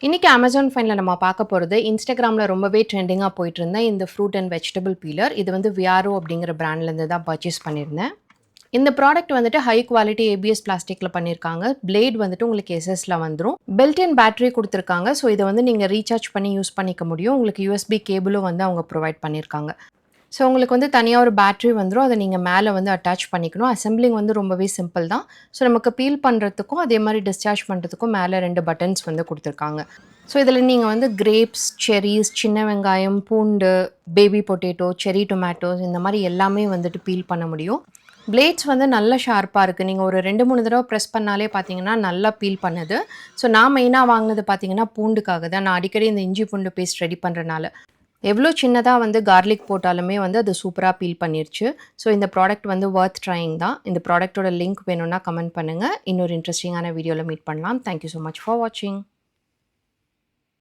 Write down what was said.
இன்னைக்கு Amazon Fineல நம்ம பார்க்க போறது, Instagramல ரொம்பவே ட்ரெண்டிங்கா போயிட்டு இருந்த இந்த ஃப்ரூட் அண்ட் வெஜிடபிள் பீலர். இது வந்து வியாரோ அப்படிங்கிற பிராண்ட்லேருந்து தான் பர்ச்சேஸ் பண்ணியிருந்தேன். இந்த ப்ராடக்ட் வந்துட்டு ஹை குவாலிட்டி ஏபிஎஸ் பிளாஸ்டிக்ல பண்ணியிருக்காங்க. பிளேட் வந்துட்டு உங்களுக்கு எஸ்எஸ்ல வந்துரும். பில்ட் இன் பேட்டரி குடுத்துருக்காங்க. ஸோ இத வந்து நீங்க ரீசார்ஜ் பண்ணி யூஸ் பண்ணிக்க முடியும். உங்களுக்கு யூஎஸ்பி கேபிளும் வந்து அவங்க ப்ரொவைட் பண்ணியிருக்காங்க. ஸோ உங்களுக்கு வந்து தனியா ஒரு பேட்டரி வந்துரும். அத நீங்க மேல வந்து அட்டாச் பண்ணிக்கணும். அசெம்பிளிங் வந்து ரொம்பவே சிம்பிள் தான். ஸோ நமக்கு பீல் பண்றதுக்கும், அதே மாரி டிஸ்சார்ஜ் பண்றதுக்கும் மேல 2 பட்டன்ஸ் வந்து குடுத்துருக்காங்க. ஸோ இதில நீங்க வந்து கிரேப்ஸ், செர்ரீஸ், சின்ன வெங்காயம், பூண்டு, பேபி பொட்டேட்டோ, செர்ரி டொமேட்டோஸ் இந்த மாரி எல்லாமே வந்துட்டு பீல் பண்ண முடியும். பிளேட்ஸ் வந்து நல்ல ஷார்ப்பா இருக்கு. நீங்க ஒரு 2, 3 தடவ பிரஸ் பண்ணாலே பார்த்தீங்கன்னா, நல்லா பீல் பண்ணுது. ஸோ நான் மெயினா வாங்குனது பார்த்தீங்கன்னா, பூண்டுக்காக தான். நான் அடிக்கடி இந்த இஞ்சி பூண்டு பேஸ்ட் ரெடி பண்றனால. எவ்ளோ சின்னதா வந்து கார்லிக் போட்டாலுமே வந்து அது சூப்பரா பீல் பண்ணிருச்சு. ஸோ இந்த ப்ராடக்ட் வந்து வொர்த் ட்ரையிங் தான். இந்த ப்ராடக்ட்டோட லிங்க் வேணும்னா கமெண்ட் பண்ணுங்க. இன்னொரு இன்ட்ரஸ்டிங்கான வீடியோல மீட் பண்ணலாம். Thank you so much for வாட்சிங்.